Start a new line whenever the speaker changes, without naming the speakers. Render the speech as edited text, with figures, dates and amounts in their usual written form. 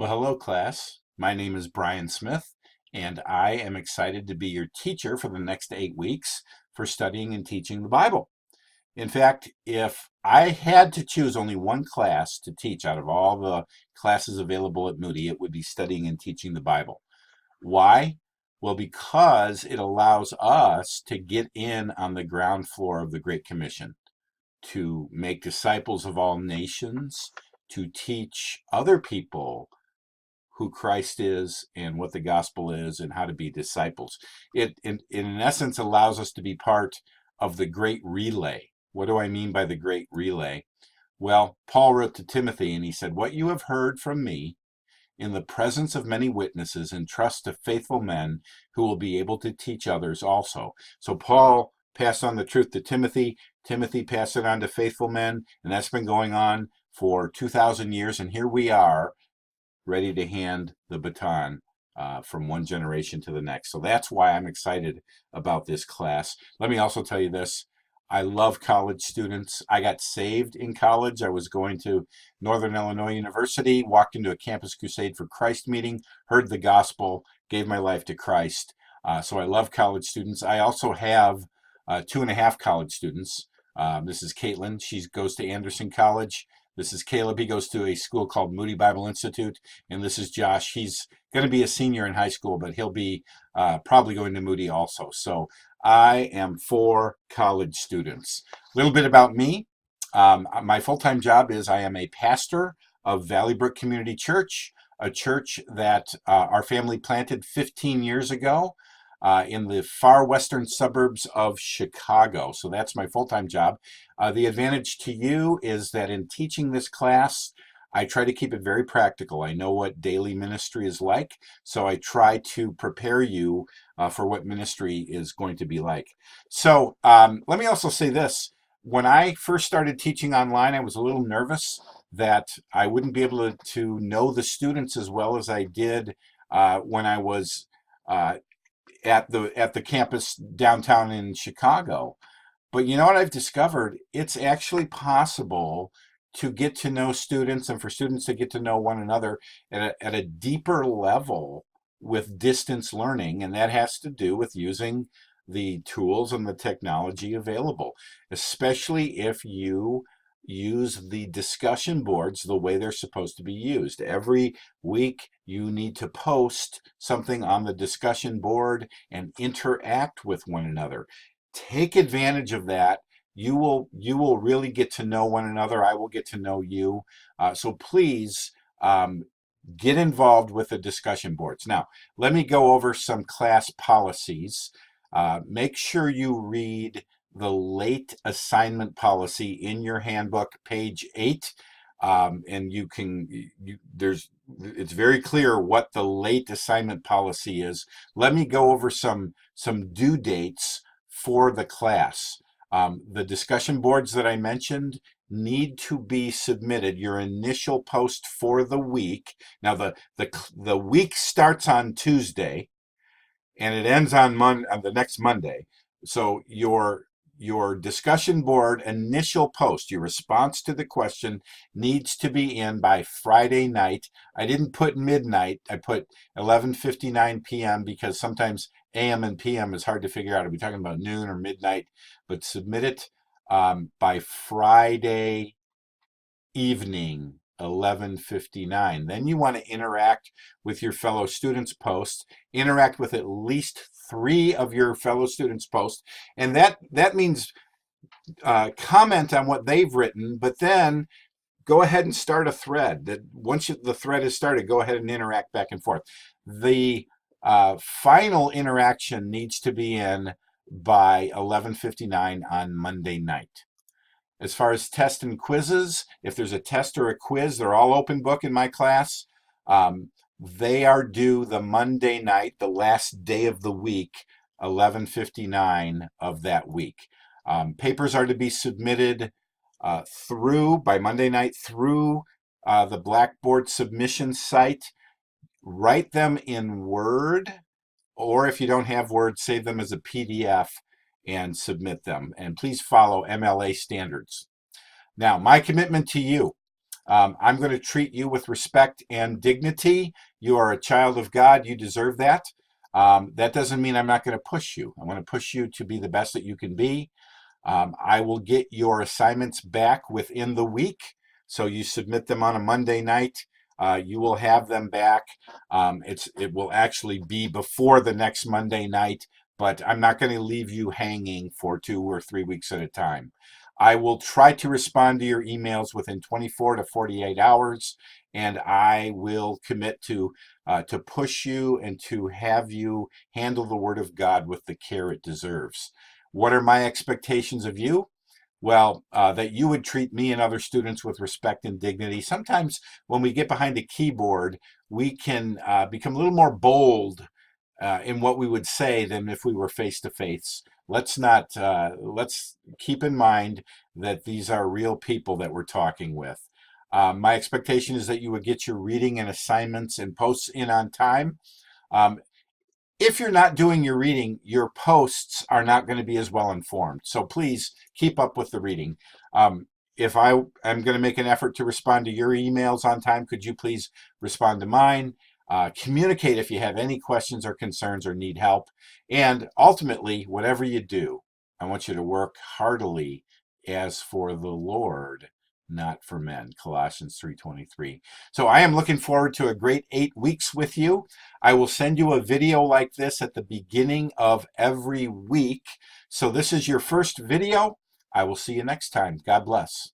Well, hello, class. My name is Brian Smith, and I am excited to be your teacher for the next 8 weeks for studying and teaching the Bible. In fact, if I had to choose only one class to teach out of all the classes available at Moody, it would be studying and teaching the Bible. Why? Well, because it allows us to get in on the ground floor of the Great Commission, to make disciples of all nations, to teach other people who Christ is and what the gospel is and how to be disciples. It, in essence, allows us to be part of the great relay. What do I mean by the great relay? Well, Paul wrote to Timothy and he said, "What you have heard from me in the presence of many witnesses, entrust to faithful men who will be able to teach others also." So Paul passed on the truth to Timothy. Timothy passed it on to faithful men, and that's been going on for 2,000 years. And here we are, ready to hand the baton from one generation to the next. So that's why I'm excited about this class. Let me also tell you this. I love college students. I got saved in college. I was going to Northern Illinois University, walked into a Campus Crusade for Christ meeting, heard the gospel, gave my life to Christ. So I love college students. I also have 2.5 college students. This is Caitlin. She goes to Anderson College. This is Caleb. He goes to a school called Moody Bible Institute. And this is Josh. He's going to be a senior in high school, but he'll be probably going to Moody also. So I am for college students. A little bit about me. My full-time job is I am a pastor of Valley Brook Community Church, a church that our family planted 15 years ago in the far western suburbs of Chicago. So that's my full-time job. The advantage to you is that in teaching this class, I try to keep it very practical. I know what daily ministry is like, so I try to prepare you for what ministry is going to be like. So let me also say this. When I first started teaching online, I was a little nervous that I wouldn't be able to know the students as well as I did when I was at the campus downtown in Chicago. But you know what I've discovered? It's actually possible to get to know students and for students to get to know one another at a deeper level with distance learning. And that has to do with using the tools and the technology available, especially if you use the discussion boards the way they're supposed to be used. Every week you need to post something on the discussion board and interact with one another. Take advantage of that. You will really get to know one another. I will get to know you. So please get involved with the discussion boards. Now, let me go over some class policies. Make sure you read the late assignment policy in your handbook, page 8. And it's very clear what the late assignment policy is. Let me go over some due dates for the class. The discussion boards that I mentioned need to be submitted. Your initial post for the week. Now the week starts on Tuesday and it ends on the next Monday. So your discussion board initial post, your response to the question, needs to be in by Friday night. I didn't put midnight. I put 11:59 p.m. because sometimes AM and PM is hard to figure out. Are we talking about noon or midnight? But submit it by Friday evening, 11:59. Then you want to interact with your fellow students' posts. Interact with at least 3 of your fellow students' posts, and that means comment on what they've written, but then go ahead and start a thread. That once the thread is started, go ahead and interact back and forth. The final interaction needs to be in by 11:59 on Monday night. As far as tests and quizzes, if there's a test or a quiz, they're all open book in my class. They are due the Monday night, the last day of the week, 11:59 of that week. Papers are to be submitted by Monday night through the Blackboard submission site. Write them in Word, or if you don't have Word, save them as a PDF and submit them. And please follow MLA standards. Now, my commitment to you. I'm going to treat you with respect and dignity. You are a child of God. You deserve that. That doesn't mean I'm not going to push you. I want to push you to be the best that you can be. I will get your assignments back within the week. So you submit them on a Monday night. You will have them back. It will actually be before the next Monday night, but I'm not going to leave you hanging for 2 or 3 weeks at a time. I will try to respond to your emails within 24 to 48 hours, and I will commit to push you and to have you handle the Word of God with the care it deserves. What are my expectations of you? Well, that you would treat me and other students with respect and dignity. Sometimes when we get behind a keyboard, we can become a little more bold in what we would say than if we were face to face. Let's keep in mind that these are real people that we're talking with. My expectation is that you would get your reading and assignments and posts in on time. Um, if you're not doing your reading, your posts are not going to be as well informed. So please keep up with the reading. If I am going to make an effort to respond to your emails on time, could you please respond to mine? Communicate if you have any questions or concerns or need help. And ultimately, whatever you do, I want you to work heartily as for the Lord, not for men. Colossians 3:23. So I am looking forward to a great 8 weeks with you. I will send you a video like this at the beginning of every week. So this is your first video. I will see you next time. God bless.